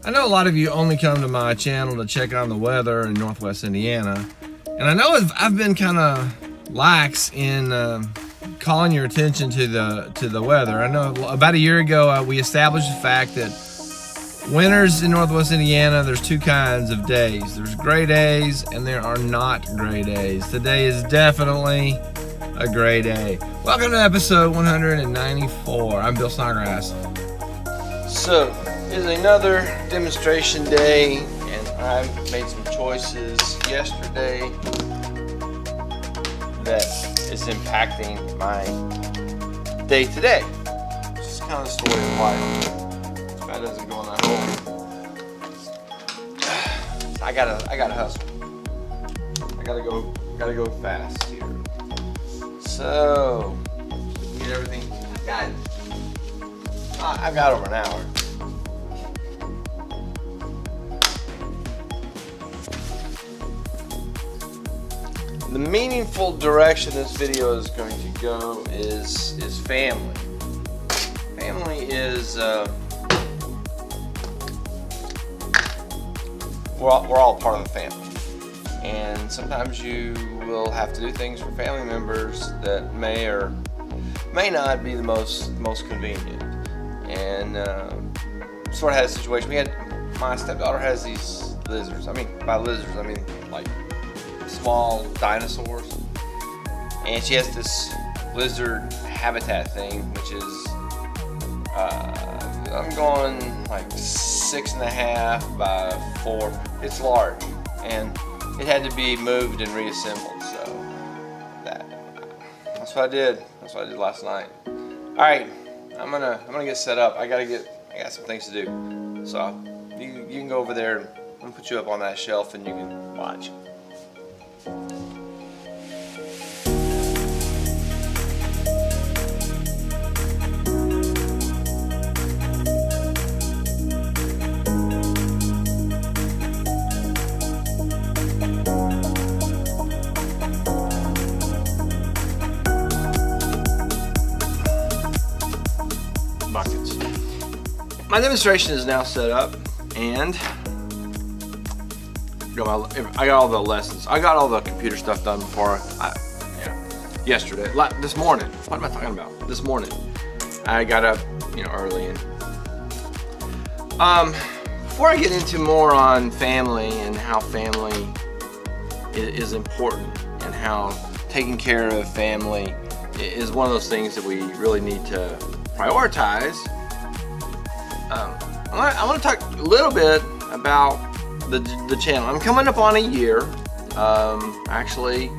I know a lot of you only come to my channel to check on the weather in Northwest Indiana, and I know I've been kind of lax in calling your attention to the weather. I know about a year ago we established the fact that winters in Northwest Indiana, there's two kinds of days. There's gray days and there are not gray days. Today is definitely a gray day. Welcome to episode 194. I'm Bill Snodgrass. So, it is another demonstration day, and I've made some choices yesterday that is impacting my day today. This is kind of the story of life. That doesn't go in that hole. I gotta hustle. I gotta go fast here. So, get everything. I've got over an hour. The meaningful direction this video is going to go is family. Family is we're all part of the family, and sometimes you will have to do things for family members that may or may not be the most convenient. And sort of had a situation. My stepdaughter has these lizards. I mean, by lizards I mean like small dinosaurs, and she has this lizard habitat thing, which is I'm going like 6.5 by 4. It's large, and it had to be moved and reassembled. So that's what I did. That's what I did last night. All right, I'm gonna get set up. I got some things to do. So you can go over there. I'm gonna put you up on that shelf, and you can watch. Buckets. My demonstration is now set up, and I got all the lessons. I got all the computer stuff done before yesterday. This morning. What am I talking about? This morning. I got up, early. And before I get into more on family and how family is important and how taking care of family is one of those things that we really need to prioritize, I want to talk a little bit about the channel. I'm coming up on a year. Actually,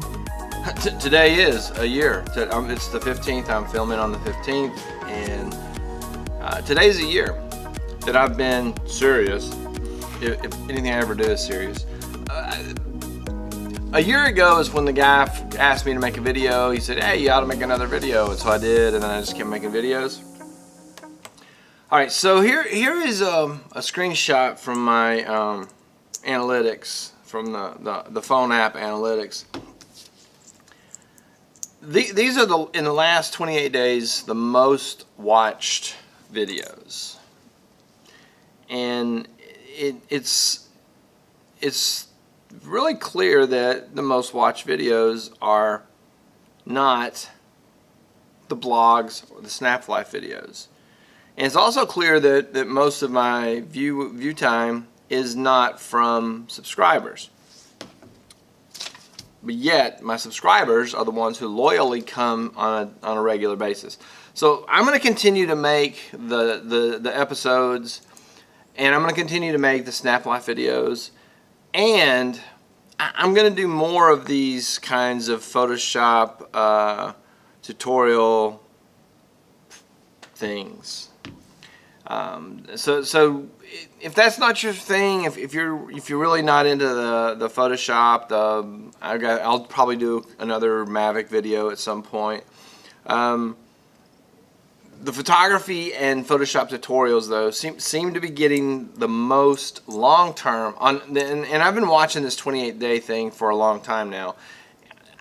today is a year. It's the 15th. I'm filming on the 15th, and today's a year that I've been serious. If anything I ever do is serious. A year ago is when the guy asked me to make a video. He said, "Hey, you ought to make another video," and so I did, and then I just kept making videos. All right, so here is a screenshot from my analytics, from the phone app analytics. These are in the last 28 days the most watched videos, and it's really clear that the most watched videos are not the blogs or the Snap Life videos. And it's also clear that most of my view time is not from subscribers. But yet, my subscribers are the ones who loyally come on a regular basis. So I'm going to continue to make the episodes, and I'm going to continue to make the Snap Life videos, and I'm going to do more of these kinds of Photoshop tutorial things. So if that's not your thing, if you're really not into the Photoshop, I'll probably do another Mavic video at some point. The photography and Photoshop tutorials, though, seem to be getting the most long-term and I've been watching this 28-day thing for a long time now.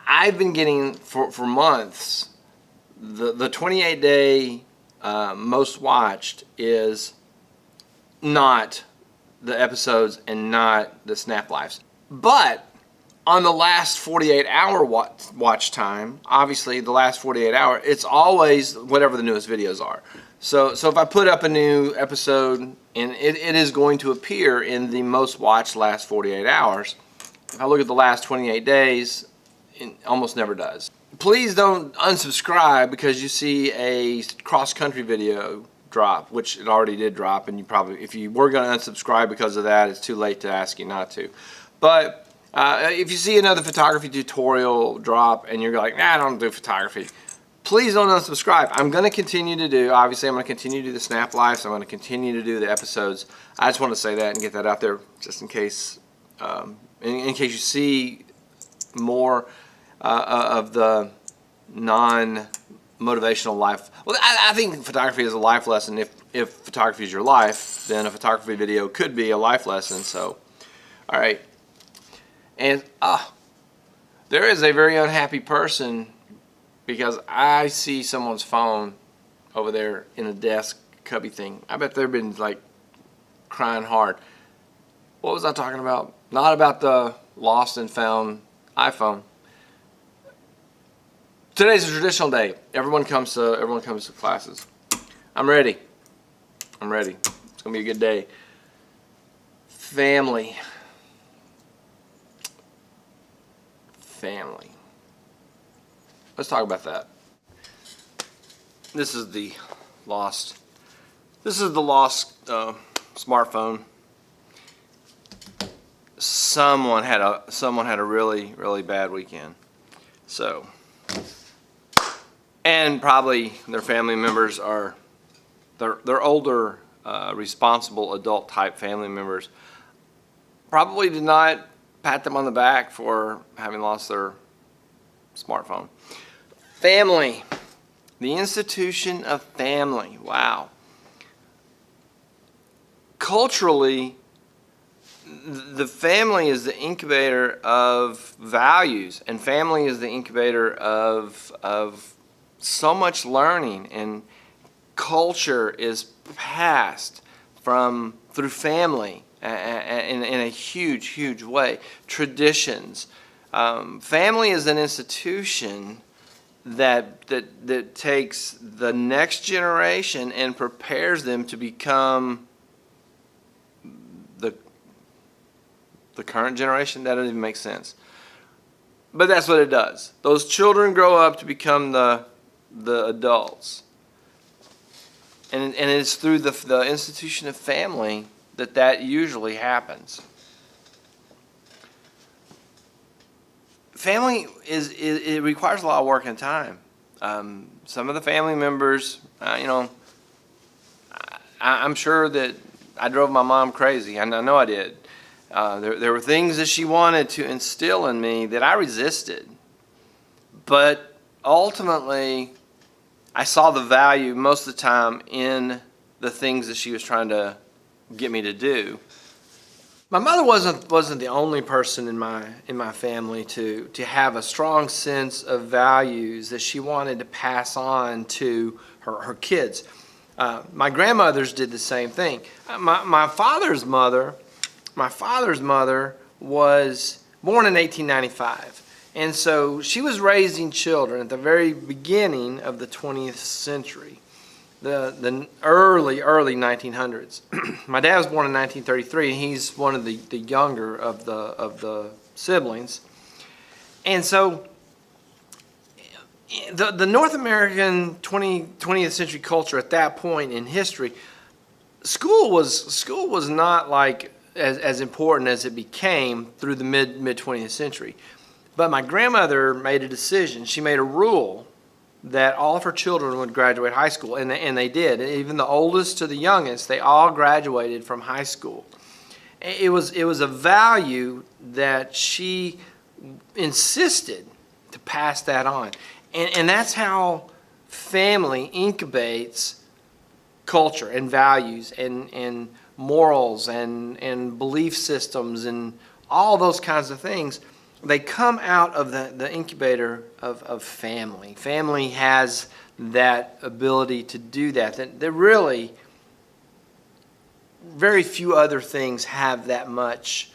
I've been getting for months the 28-day most watched is not the episodes and not the snap lives. But on the last 48-hour watch time, obviously the last 48 hour, it's always whatever the newest videos are. So if I put up a new episode, and it is going to appear in the most watched last 48 hours. If I look at the last 28 days, it almost never does. Please don't unsubscribe because you see a cross-country video drop, which it already did drop, and you probably, if you were going to unsubscribe because of that, it's too late to ask you not to. But if you see another photography tutorial drop and you're like, nah, I don't do photography, please don't unsubscribe. I'm going to continue to do, obviously I'm going to continue to do the snap lives, I'm going to continue to do the episodes. I just want to say that and get that out there just in case, in case you see more of the non-motivational life. Well, I think photography is a life lesson. If photography is your life, then a photography video could be a life lesson. So, all right. And there is a very unhappy person because I see someone's phone over there in a desk cubby thing. I bet they've been like crying hard. What was I talking about? Not about the lost and found iPhone. Today's a traditional day. Everyone comes to classes. I'm ready. I'm ready. It's gonna be a good day. Family. Family. Let's talk about that. This is the lost. This is the lost smartphone. Someone had a really bad weekend. So. And probably their family members are, they're older, responsible adult type family members. Probably did not pat them on the back for having lost their smartphone. Family, the institution of family, wow. Culturally, the family is the incubator of values, and family is the incubator of so much learning, and culture is passed through family in a huge way. Traditions. Family is an institution that takes the next generation and prepares them to become the current generation. That doesn't even make sense. But that's what it does. Those children grow up to become the adults. And it's through the institution of family that usually happens. Family it requires a lot of work and time. Some of the family members, I'm sure that I drove my mom crazy. I know I did. There were things that she wanted to instill in me that I resisted. But ultimately, I saw the value most of the time in the things that she was trying to get me to do. My mother wasn't the only person in my family to have a strong sense of values that she wanted to pass on to her kids. My grandmothers did the same thing. My father's mother was born in 1895. And so she was raising children at the very beginning of the 20th century, the early 1900s. My dad was born in 1933, and he's one of the younger of the siblings. And so the North American 20th century culture at that point in history, school was not like as important as it became through the mid 20th century. But my grandmother made a decision. She made a rule that all of her children would graduate high school, and they did. Even the oldest to the youngest, they all graduated from high school. It was a value that she insisted to pass that on. And that's how family incubates culture and values and morals and belief systems and all those kinds of things. They come out of the incubator of family. Family has that ability to do that. That really, very few other things have that much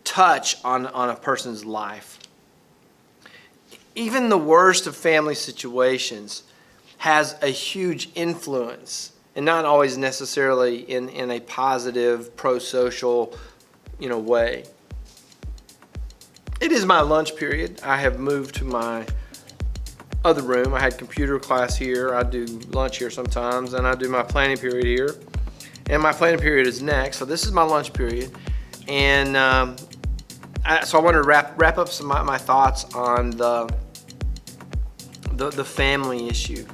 touch on a person's life. Even the worst of family situations has a huge influence, and not always necessarily in a positive, pro-social, way. It is my lunch period. I have moved to my other room. I had computer class here. I do lunch here sometimes, and I do my planning period here. And my planning period is next, so this is my lunch period. And so I want to wrap up some of my thoughts on the family issue.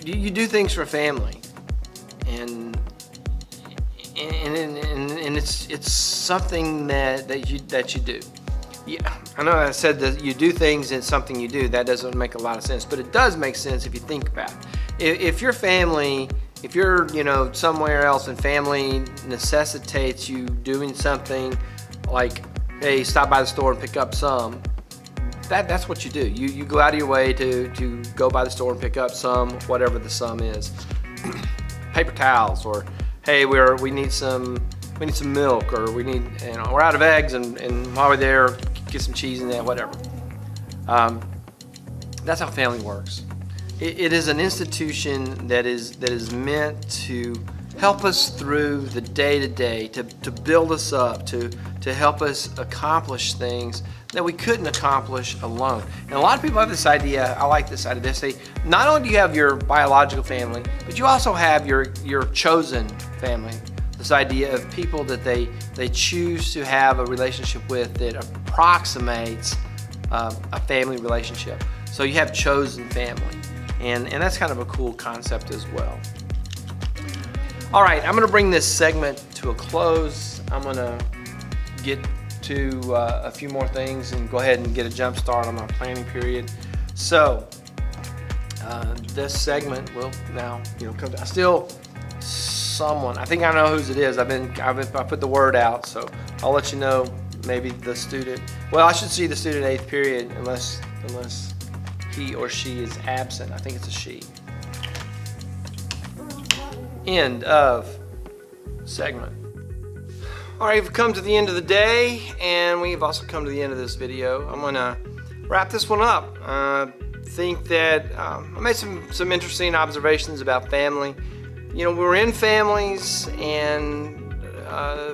You do things for family, and it's something that you do. Yeah, I know I said that you do things and it's something you do. That doesn't make a lot of sense, but it does make sense if you think about it. If your family, if you're somewhere else and family necessitates you doing something like, hey, stop by the store and pick up some, that's what you do. You go out of your way to go by the store and pick up some, whatever the sum is. Paper towels, or hey, we need some milk, or we need, we're out of eggs, and while we're there, get some cheese in there, whatever. That's how family works. It is an institution that is meant to help us through the day-to-day, to build us up, to help us accomplish things that we couldn't accomplish alone. And a lot of people have this idea, I like this idea, they say, not only do you have your biological family, but you also have your chosen family. This idea of people that they choose to have a relationship with that approximates a family relationship. So you have chosen family, and that's kind of a cool concept as well. All right, I'm going to bring this segment to a close. I'm going to get to a few more things and go ahead and get a jump start on my planning period. So this segment will now come to, I think I know whose it is. I put the word out, so I'll let you know. Maybe the student. Well, I should see the student 8th period unless he or she is absent. I think it's a she. End of segment. All right, we've come to the end of the day, and we've also come to the end of this video. I'm gonna wrap this one up. I think that I made some interesting observations about family. We're in families, and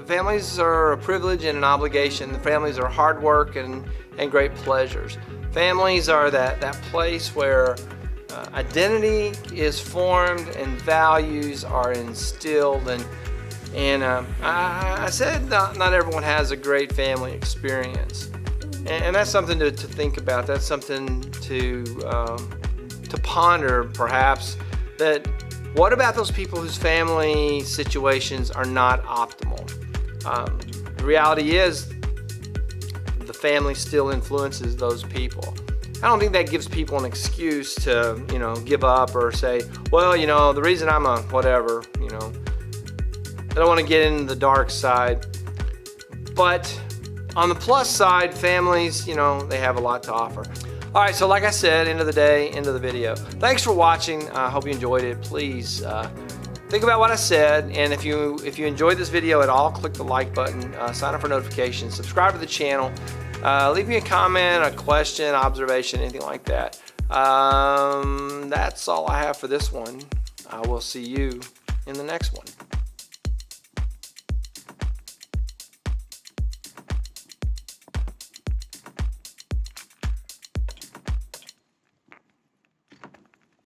families are a privilege and an obligation. Families are hard work and great pleasures. Families are that place where identity is formed and values are instilled. And I said not everyone has a great family experience, and that's something to think about. That's something to ponder, perhaps. That what about those people whose family situations are not optimal? The reality is the family still influences those people. I don't think that gives people an excuse to give up or say, well, the reason I'm a whatever, I don't want to get into the dark side. But on the plus side, families, they have a lot to offer. All right, so like I said, end of the day, end of the video. Thanks for watching. I hope you enjoyed it. Please think about what I said, and if you enjoyed this video at all, click the like button, sign up for notifications, subscribe to the channel, leave me a comment, a question, observation, anything like that. That's all I have for this one. I will see you in the next one.